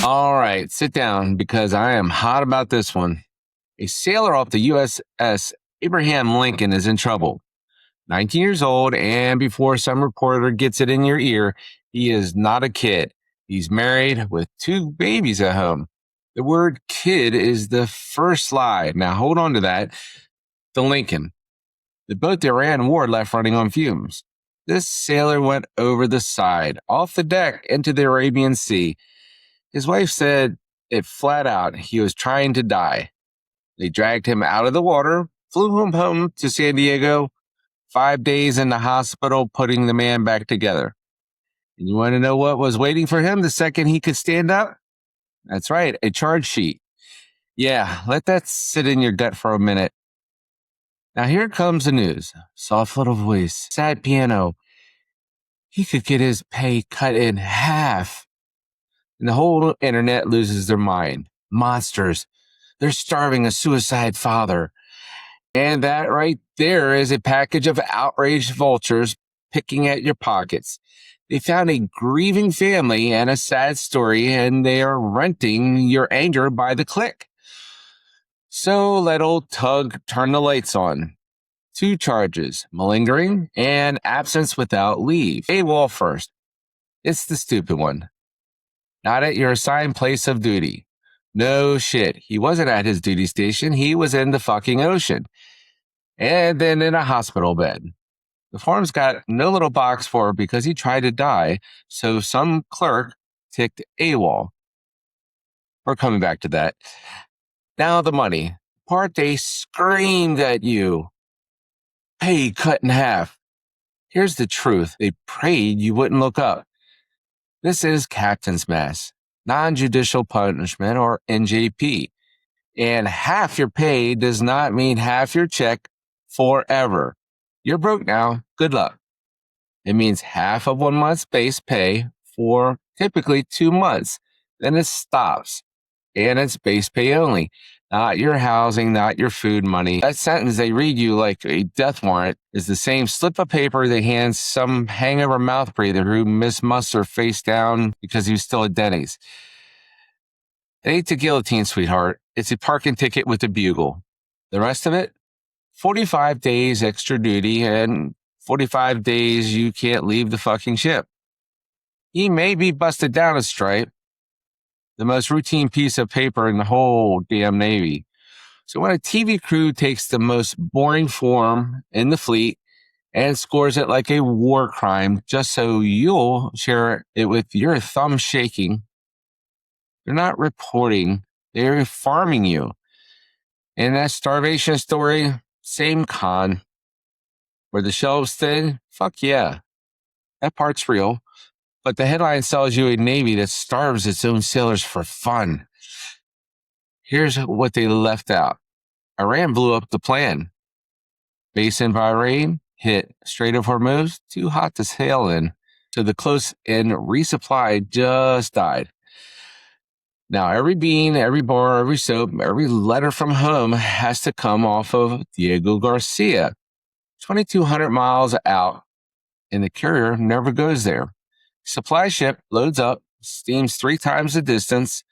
All right, sit down because I am hot about this one. A sailor off the USS Abraham Lincoln is in trouble. 19 years old, and before some reporter gets it in your ear, he is not a kid. He's married with two babies at home. The word kid is the first lie. Now hold on to that. The Lincoln. The boat that ran war left running on fumes. This sailor went over the side, off the deck, into the Arabian Sea. His wife said it flat out. He was trying to die. They dragged him out of the water, flew him home to San Diego, 5 days in the hospital, putting the man back together. And you want to know what was waiting for him the second he could stand up? That's right, a charge sheet. Yeah, let that sit in your gut for a minute. Now here comes the news. Soft little voice, sad piano. He could get his pay cut in half. And the whole internet loses their mind. Monsters. They're starving a suicide father. And that right there is a package of outraged vultures picking at your pockets. They found a grieving family and a sad story, and they are renting your anger by the click. So let old Tug turn the lights on. 2 charges, malingering and absence without leave. AWOL first. It's the stupid one. Not at your assigned place of duty. No shit. He wasn't at his duty station. He was in the fucking ocean. And then in a hospital bed. The form's got no little box for it because he tried to die, so some clerk ticked AWOL. We're coming back to that. Now the money. Part they screamed at you. Pay cut in half. Here's the truth. They prayed you wouldn't look up. This is captain's mess, non-judicial punishment, or NJP. And half your pay does not mean half your check forever. You're broke now. Good luck. It means half of 1 month's base pay for typically 2 months. Then it stops. And it's base pay only. Not your housing, not your food money. That sentence they read you like a death warrant is the same slip of paper they hand some hangover mouth breather who missed muster face down because he was still at Denny's. It ain't the guillotine, sweetheart. It's a parking ticket with a bugle. The rest of it? 45 days extra duty and 45 days you can't leave the fucking ship. He may be busted down a stripe, the most routine piece of paper in the whole damn Navy. So when a TV crew takes the most boring form in the fleet and scores it like a war crime just so you'll share it with your thumb shaking, they're not reporting, they're farming you. In that starvation story, same con. Where the shelves thin? Fuck yeah. That part's real. But the headline sells you a Navy that starves its own sailors for fun. Here's what they left out. Iran blew up the plan. Base in Bahrain hit Strait of Hormuz, too hot to sail in. So the close-in resupply just died. Now, every bean, every bar, every soap, every letter from home has to come off of Diego Garcia. 2,200 miles out, and the carrier never goes there. Supply ship loads up, steams 3 times the distance,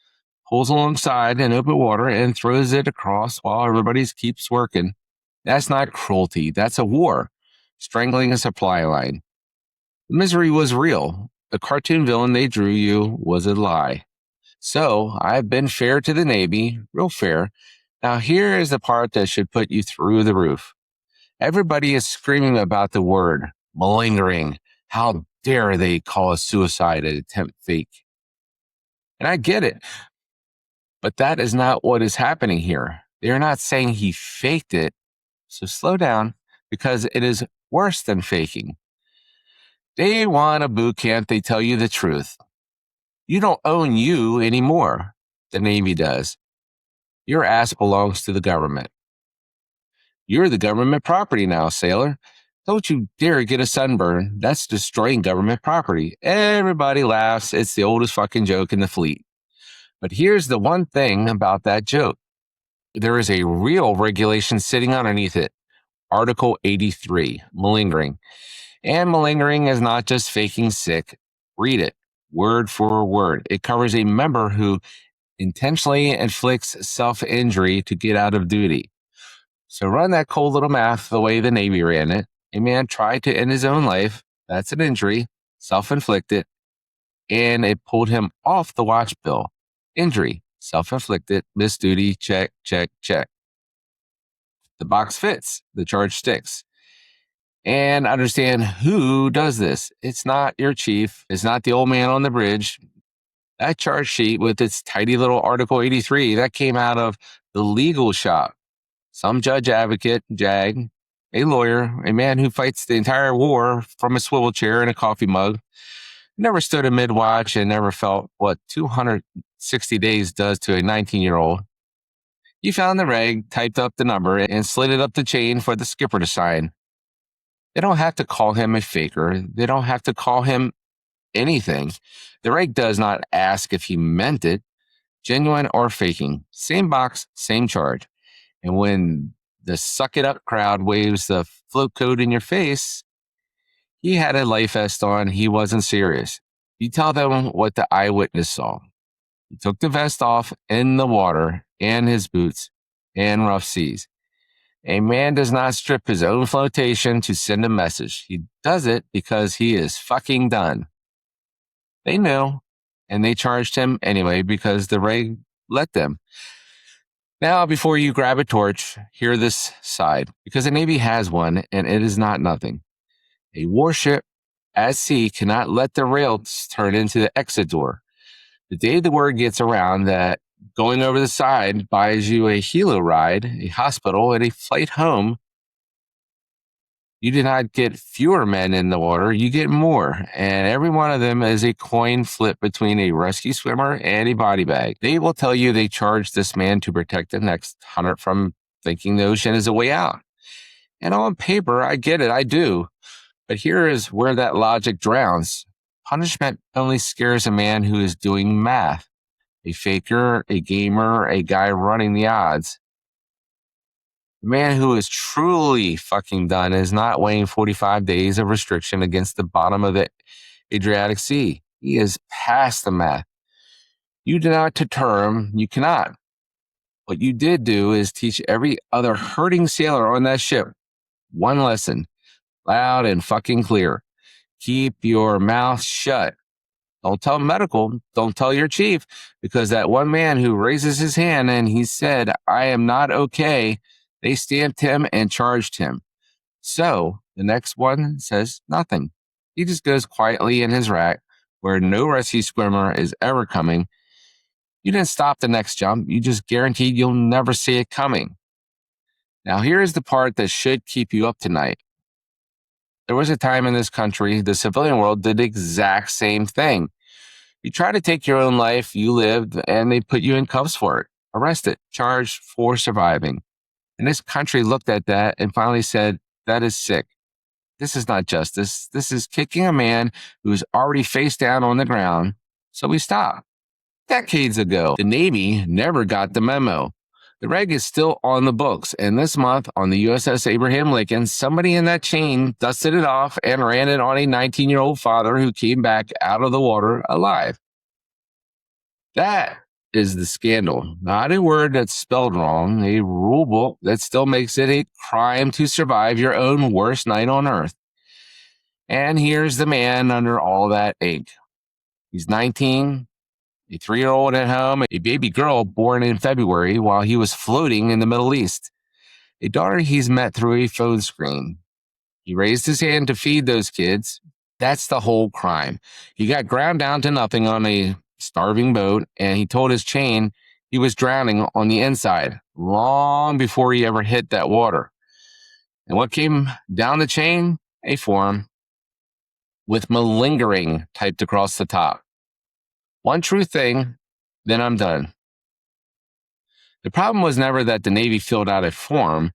pulls alongside in open water, and throws it across while everybody keeps working. That's not cruelty. That's a war, strangling a supply line. The misery was real. The cartoon villain they drew you was a lie. So I've been fair to the Navy, real fair. Now here is the part that should put you through the roof. Everybody is screaming about the word malingering. How dare they call a suicide an attempt fake? And I get it. But that is not what is happening here. They are not saying he faked it. So slow down, because it is worse than faking. Day one of boot camp, they tell you the truth. You don't own you anymore. The Navy does. Your ass belongs to the government. You're the government property now, sailor. Don't you dare get a sunburn. That's destroying government property. Everybody laughs. It's the oldest fucking joke in the fleet. But here's the one thing about that joke. There is a real regulation sitting underneath it. Article 83, malingering. And malingering is not just faking sick. Read it. word for word. It covers a member who intentionally inflicts self-injury to get out of duty. So run that cold little math the way the Navy ran it. A man tried to end his own life. That's an injury, self-inflicted, and it pulled him off the watch bill. Injury, self-inflicted, missed duty, check, check, check. The box fits, the charge sticks. And understand who does this. It's not your chief. It's not the old man on the bridge. That charge sheet with its tidy little Article 83, that came out of the legal shop. Some judge advocate, JAG, a lawyer, a man who fights the entire war from a swivel chair and a coffee mug, never stood a mid-watch and never felt what 260 days does to a 19-year-old. He found the reg, typed up the number, and slid it up the chain for the skipper to sign. They don't have to call him a faker. They don't have to call him anything. The reg does not ask if he meant it, genuine or faking. Same box, same charge. And when the suck it up crowd waves the float code in your face, he had a life vest on. He wasn't serious. You tell them what the eyewitness saw. He took the vest off in the water and his boots and rough seas. A man does not strip his own flotation to send a message. He does it because he is fucking done. They knew, and they charged him anyway because the reg let them. Now, before you grab a torch, hear this side, because the Navy has one, and it is not nothing. A warship at sea cannot let the rails turn into the exit door. The day the word gets around that going over the side buys you a helo ride, a hospital, and a flight home, you do not get fewer men in the water, you get more. And every one of them is a coin flip between a rescue swimmer and a body bag. They will tell you they charged this man to protect the next 100 from thinking the ocean is a way out. And on paper, I get it, I do. But here is where that logic drowns. Punishment only scares a man who is doing math. A faker, a gamer, a guy running the odds. The man who is truly fucking done is not weighing 45 days of restriction against the bottom of the Adriatic Sea. He is past the math. You do not deter him. You cannot. What you did do is teach every other hurting sailor on that ship one lesson, loud and fucking clear. Keep your mouth shut. Don't tell medical. Don't tell your chief, because that one man who raises his hand and he said, "I am not okay," they stamped him and charged him. So the next one says nothing. He just goes quietly in his rack where no rescue swimmer is ever coming. You didn't stop the next jump. You just guaranteed you'll never see it coming. Now, here's the part that should keep you up tonight. There was a time in this country, the civilian world did the exact same thing. You try to take your own life, you lived, and they put you in cuffs for it, arrested, charged for surviving. And this country looked at that and finally said, that is sick. This is not justice. This is kicking a man who's already face down on the ground. So we stopped. Decades ago, the Navy never got the memo. The reg is still on the books, and this month on the USS Abraham Lincoln, somebody in that chain dusted it off and ran it on a 19-year-old father who came back out of the water alive. That is the scandal. Not a word that's spelled wrong, a rule book that still makes it a crime to survive your own worst night on earth. And here's the man under all that ink. He's 19, a 3-year-old at home, a baby girl born in February while he was floating in the Middle East, a daughter he's met through a phone screen. He raised his hand to feed those kids. That's the whole crime. He got ground down to nothing on a starving boat, and he told his chain he was drowning on the inside long before he ever hit that water. And what came down the chain? A form with malingering typed across the top. One true thing, then I'm done. The problem was never that the Navy filled out a form.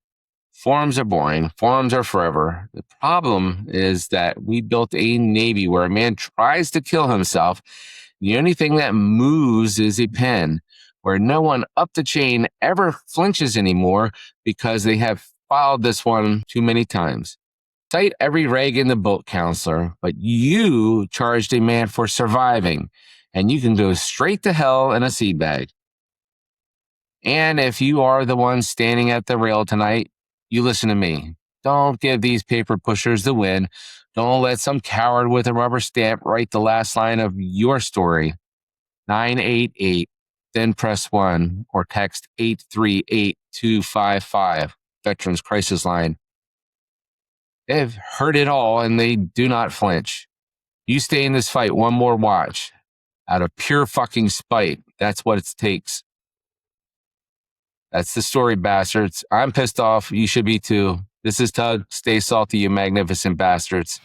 Forms are boring. Forms are forever. The problem is that we built a Navy where a man tries to kill himself. The only thing that moves is a pen, where no one up the chain ever flinches anymore because they have filed this one too many times. Cite every reg in the book, counselor, but you charged a man for surviving, and you can go straight to hell in a seed bag. And if you are the one standing at the rail tonight, you listen to me. Don't give these paper pushers the win. Don't let some coward with a rubber stamp write the last line of your story. 988, then press 1 or text 838255, Veterans Crisis Line. They've heard it all and they do not flinch. You stay in this fight one more watch. Out of pure fucking spite. That's what it takes. That's the story, bastards. I'm pissed off. You should be too. This is Tug. Stay salty, you magnificent bastards.